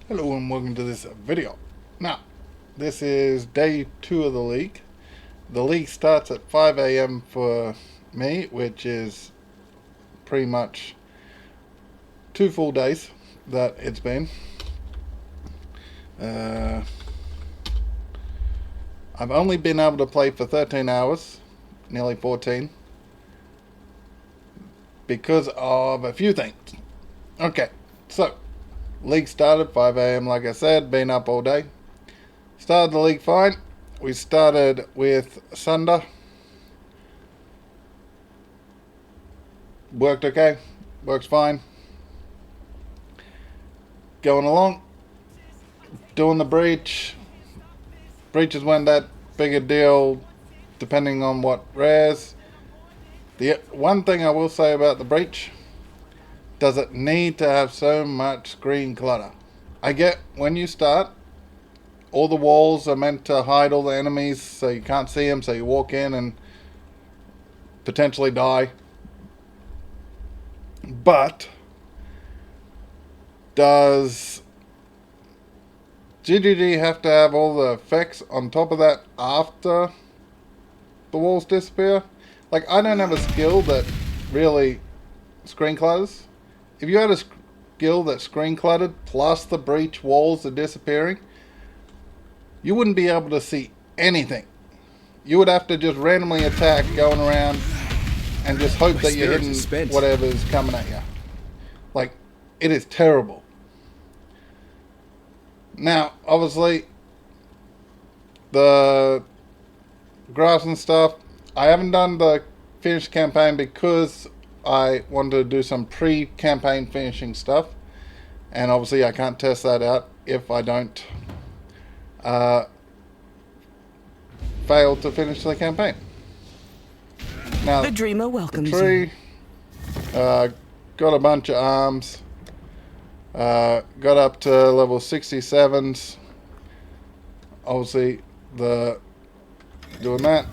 Hello and welcome to this video. Now, this is day 2 of the league. The league starts at 5 a.m. for me, which is pretty much 2 full days that it's been. I've only been able to play for 13 hours, nearly 14, because of a few things. Okay, so league started 5 a.m. like I said, been up all day. Started the league fine. We started with Sunder. Worked okay. Works fine. Going along. Doing the breach. Breaches weren't that big a deal depending on what rares. The one thing I will say about the breach, does it need to have so much screen clutter? I get when you start, all the walls are meant to hide all the enemies so you can't see them, so you walk in and potentially die. But does GGG have to have all the effects on top of that after the walls disappear? Like, I don't have a skill that really screen clutters. If you had a skill that screen cluttered plus the breach walls are disappearing, you wouldn't be able to see anything. You would have to just randomly attack going around and just hope that you're hitting whatever's coming at you. Like, it is terrible. Now, obviously, the graphs and stuff, I haven't done the finished campaign because I wanted to do some pre-campaign finishing stuff. And obviously I can't test that out if I don't fail to finish the campaign. Now, the dreamer welcomes the tree, you. got a bunch of arms. Got up to level 67s. Obviously, doing that.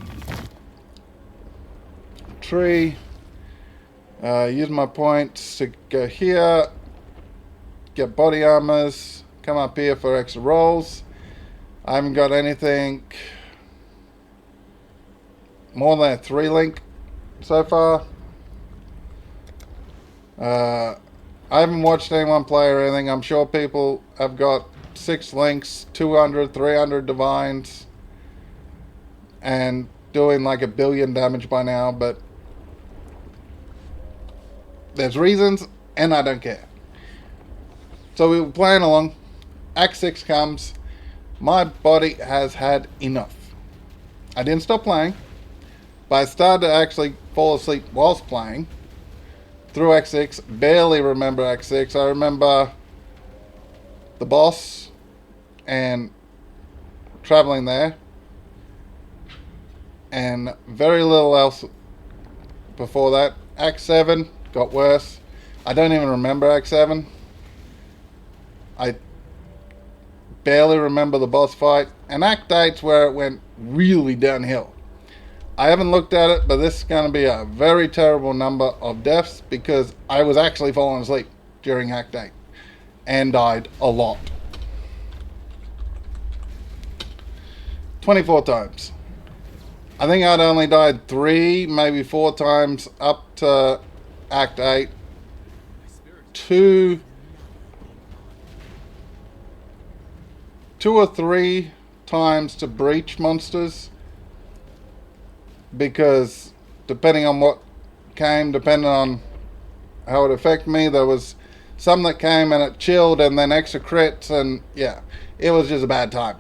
Tree. Use my points to go here. Get body armors. Come up here for extra rolls. I haven't got anything more than a 3 link so far. I haven't watched anyone play or anything. I'm sure people have got 6 links, 200, 300 divines, and doing like 1 billion damage by now, but there's reasons, and I don't care. So we were playing along. Act 6 comes. My body has had enough. I didn't stop playing, but I started to actually fall asleep whilst playing. Through Act 6, barely remember Act 6. I remember the boss and traveling there, and very little else before that. Act 7 got worse. I don't even remember Act 7. I barely remember the boss fight. And Act 8's where it went really downhill. I haven't looked at it, but this is going to be a very terrible number of deaths because I was actually falling asleep during Act 8 and died a lot. 24 times. I think I'd only died 3, maybe 4 times up to Act 8. 2 or 3 times to breach monsters, because depending on what came, depending on how it affected me, there was some that came and it chilled and then extra crits, and yeah, it was just a bad time,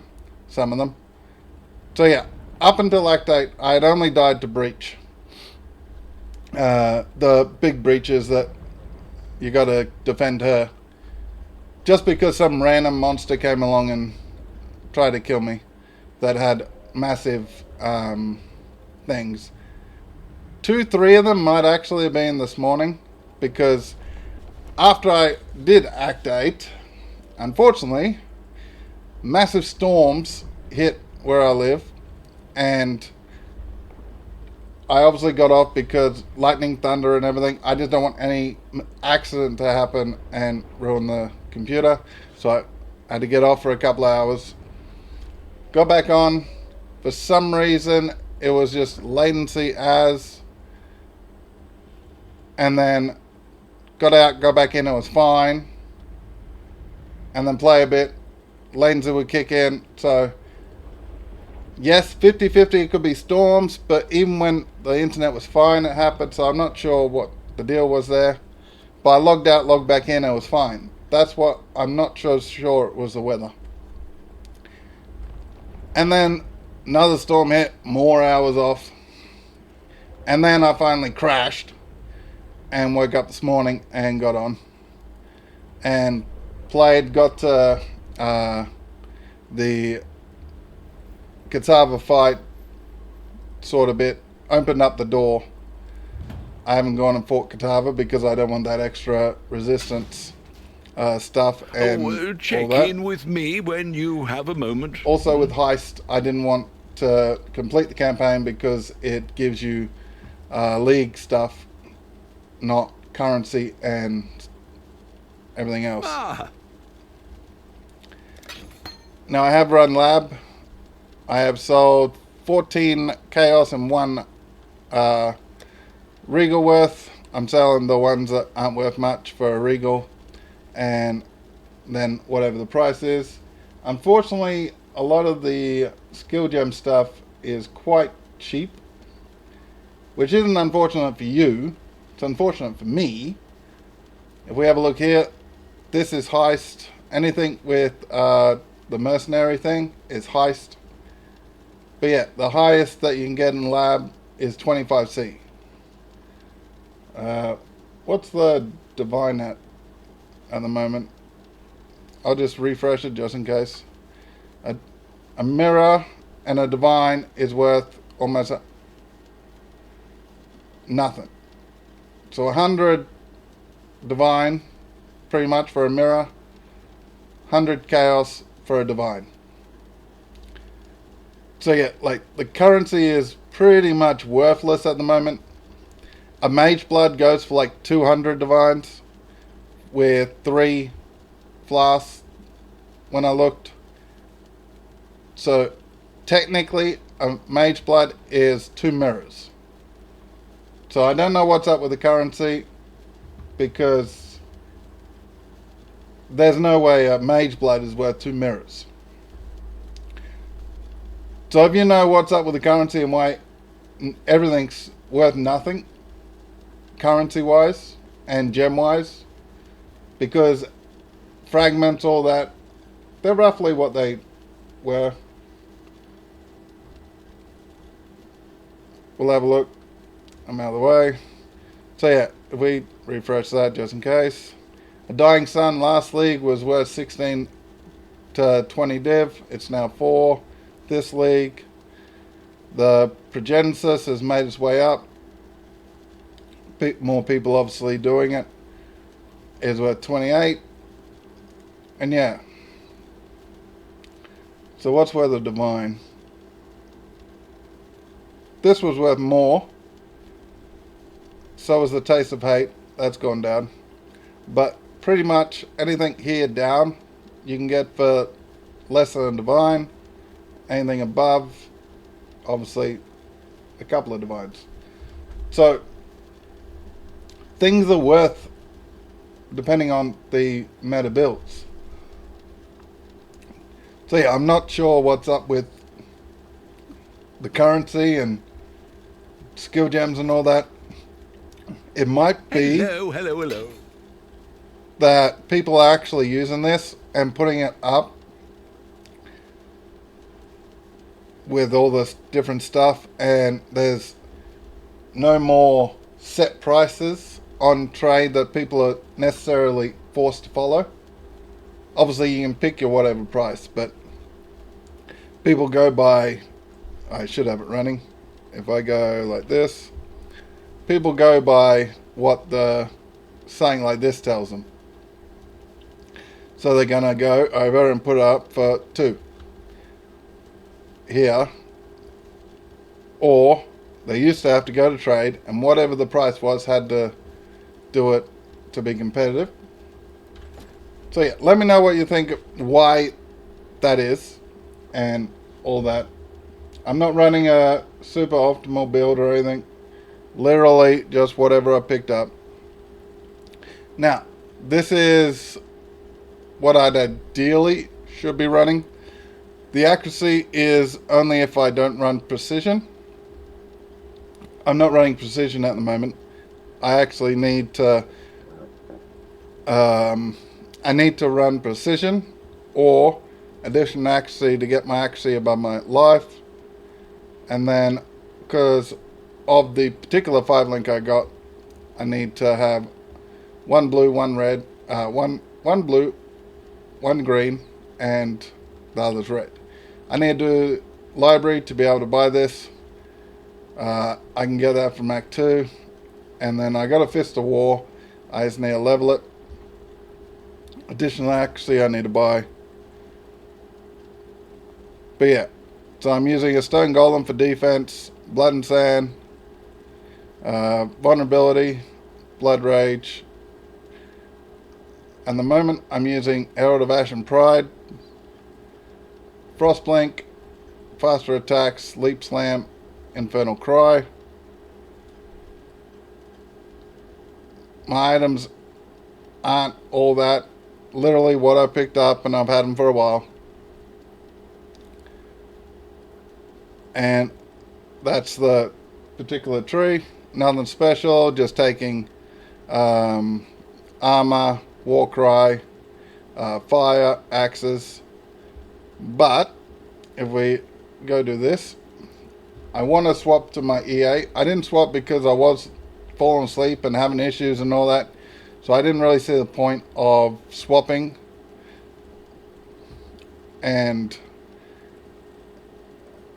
some of them. So yeah, up until Act 8, I had only died to breach. The big breaches that you gotta defend her. Just because some random monster came along and tried to kill me that had massive things. 2, 3 of them might actually have been this morning, because after I did Act 8, unfortunately, massive storms hit where I live, and I obviously got off because lightning, thunder and everything. I just don't want any accident to happen and ruin the computer. So Had to get off for a couple of hours. Got back on. For some reason, it was just latency as. And then got out, got back in, it was fine. And then play a bit. Latency would kick in. So, yes, 50-50, it could be storms. But even when the internet was fine, it happened. So I'm not sure what the deal was there. But I logged out, logged back in, it was fine. That's what I'm not sure it was the weather. And then another storm hit, more hours off. And then I finally crashed and woke up this morning and got on. And played, got to the Cassava fight sort of bit, opened up the door. I haven't gone and fought Cassava because I don't want that extra resistance stuff and check in with me when you have a moment. Also with Heist, I didn't want to complete the campaign because it gives you league stuff, not currency and everything else. Now I have run lab. I have sold 14 Chaos and 1 Regal worth. I'm selling the ones that aren't worth much for a Regal, and then whatever the price is. Unfortunately, a lot of the skill gem stuff is quite cheap, which isn't unfortunate for you. It's unfortunate for me. If we have a look here, this is Heist. Anything with the mercenary thing is Heist. But yeah, the highest that you can get in lab is 25C. What's the divine at the moment? I'll just refresh it just in case. A mirror and a divine is worth almost nothing. So 100 divine pretty much for a mirror, 100 chaos for a divine. So yeah, like the currency is pretty much worthless at the moment. A mage blood goes for like 200 divines with 3 flasks when I looked. So technically a mage blood is 2 mirrors. So I don't know what's up with the currency because there's no way a mage blood is worth 2 mirrors. So if you know what's up with the currency and why everything's worth nothing currency wise and gem wise, because fragments, all that, they're roughly what they were. We'll have a look. I'm out of the way. So yeah, if we refresh that just in case. A Dying Sun last league was worth 16 to 20 div. It's now 4. This league, the Progenesis has made its way up. More people obviously doing it. Is worth 28. And yeah. So what's worth a divine? This was worth more. So was the Taste of Hate. That's gone down. But pretty much anything here down you can get for less than a divine. Anything above, obviously, a couple of divines. So, things are worth depending on the meta builds. So yeah, I'm not sure what's up with the currency and skill gems and all that. It might be Hello. that people are actually using this and putting it up with all this different stuff, and there's no more set prices on trade that people are necessarily forced to follow. Obviously you can pick your whatever price, but people go by, I should have it running, if I go like this, people go by what the saying like this tells them. So they're gonna go over and put it up for 2 here, or they used to have to go to trade and whatever the price was had to do it to be competitive. So yeah, let me know what you think, why that is, and all that. I'm not running a super optimal build or anything. Literally just whatever I picked up. Now, this is what I'd ideally should be running. The accuracy is only if I don't run precision. I'm not running precision at the moment. I actually need to I need to run precision or additional accuracy to get my accuracy above my life. And then, because of the particular 5 link I got, I need to have one blue, one red, one blue, one green, and the other's red. I need to do library to be able to buy this. I can get that from Act 2. And then I got a Fist of War. I just need to level it. Additional accuracy I need to buy. But yeah, so I'm using a Stone Golem for defense, Blood and Sand, Vulnerability, Blood Rage. And the moment I'm using Herald of Ash and Pride, Frostblink, Faster Attacks, Leap Slam, Infernal Cry. My items aren't all that. Literally what I picked up, and I've had them for a while. And that's the particular tree. Nothing special, just taking armor, Warcry, fire, axes. But if we go do this, I want to swap to my EA. I didn't swap because I was falling asleep and having issues and all that. So I didn't really see the point of swapping. And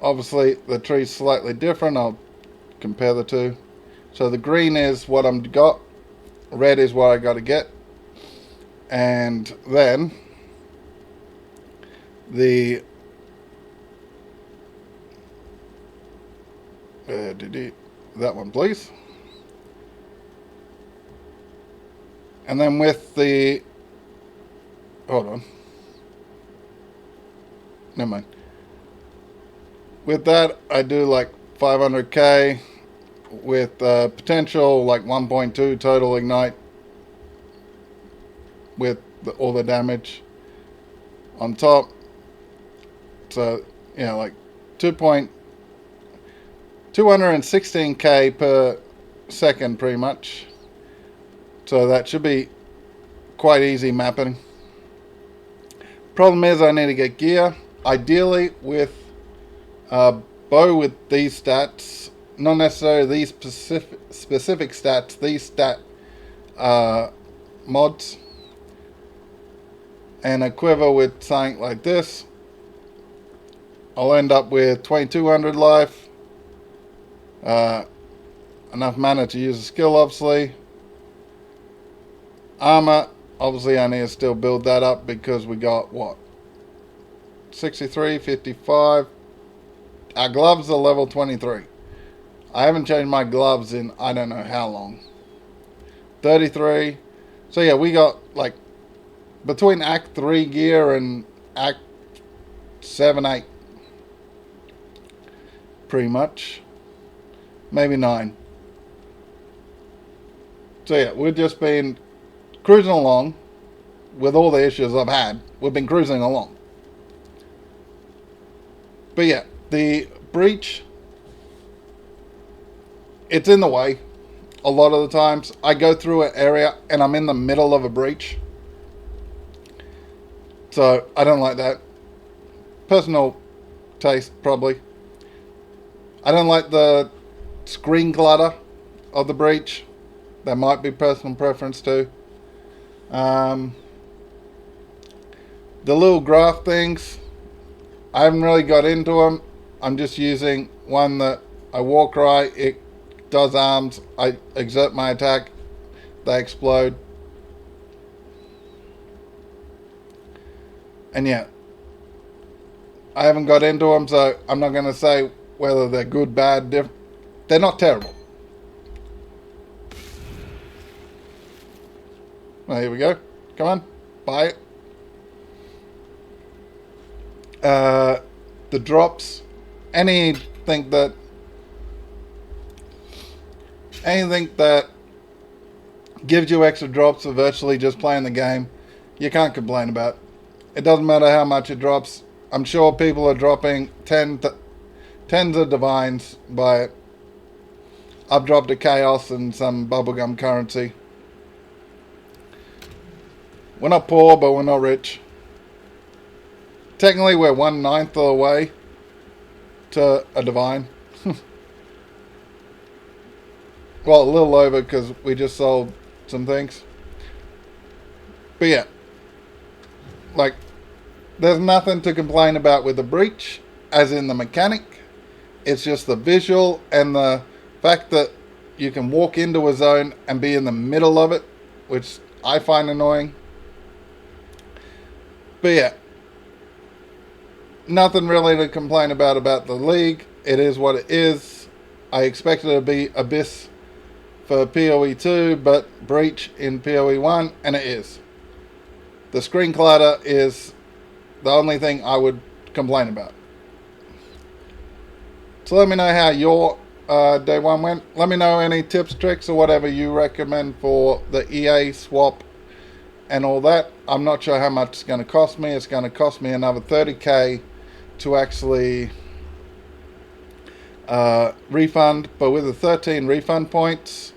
obviously the tree's slightly different. I'll compare the two. So the green is what I'm got. Red is what I got to get. And then the that one, please. And then with the, hold on, never mind. With that, I do like 500k with potential like 1.2 total ignite with all the damage on top. So, you know, like 216k per second pretty much. So that should be quite easy mapping. Problem is I need to get gear. Ideally with bow with these stats. Not necessarily these specific stats. These stat mods. And a quiver with something like this. I'll end up with 2200 life. Enough mana to use a skill obviously. Armor, obviously I need to still build that up because we got what? 63, 55. Our gloves are level 23. I haven't changed my gloves in I don't know how long. 33. So yeah, we got like between Act 3 gear and Act 7, 8. Pretty much. Maybe 9. So yeah, we've just been cruising along with all the issues I've had. We've been cruising along. But yeah, the breach, it's in the way a lot of the times. I go through an area and I'm in the middle of a breach. So I don't like that. Personal taste, probably. I don't like the screen clutter of the breach. That might be personal preference too. The little graph things, I haven't really got into them. I'm just using one that I walk right, it does arms, I exert my attack, they explode. And yeah, I haven't got into them, so I'm not going to say whether they're good, bad, different. They're not terrible. Well, here we go. Come on. buy it. The drops, anything that gives you extra drops for virtually just playing the game, you can't complain about. It doesn't matter how much it drops. I'm sure people are dropping tens of divines by it. I've dropped a chaos and some bubblegum currency. We're not poor, but we're not rich. Technically, we're 1/9 of the way to a divine. Well, a little over because we just sold some things. But yeah, like, there's nothing to complain about with the breach, as in the mechanic. It's just the visual and the fact that you can walk into a zone and be in the middle of it, which I find annoying. But yeah, nothing really to complain about the league. It is what it is. I expected it to be Abyss for PoE 2, but Breach in PoE 1, and it is. The screen clutter is the only thing I would complain about. So let me know how your day one went. Let me know any tips, tricks, or whatever you recommend for the EA swap and all that. I'm not sure how much it's going to cost me. It's going to cost me another 30k to actually refund, but with the 13 refund points,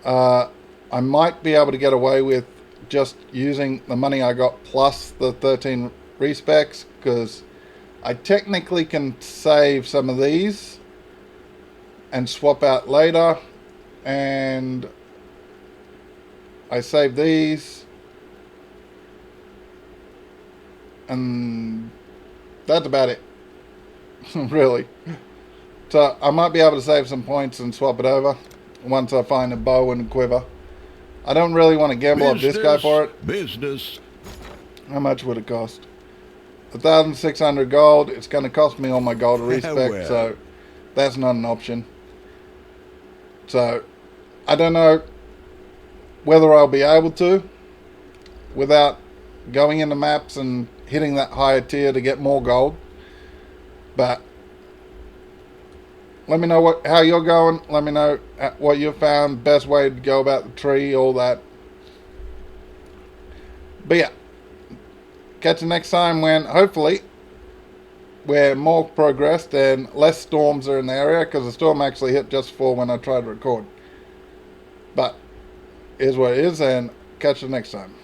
I might be able to get away with just using the money I got plus the 13 respecs, because I technically can save some of these and swap out later, and I save these, and that's about it. Really. So I might be able to save some points and swap it over once I find a bow and a quiver. I don't really want to gamble on this guy for it. Business. How much would it cost? 1,600 gold. It's going to cost me all my gold to respec, Well. so that's not an option. So I don't know whether I'll be able to without going into maps and hitting that higher tier to get more gold. But let me know how you're going. Let me know what you found, best way to go about the tree, all that. But yeah, catch you next time when hopefully we're more progressed and less storms are in the area, because the storm actually hit just before when I tried to record. But it is what it is, and catch you next time.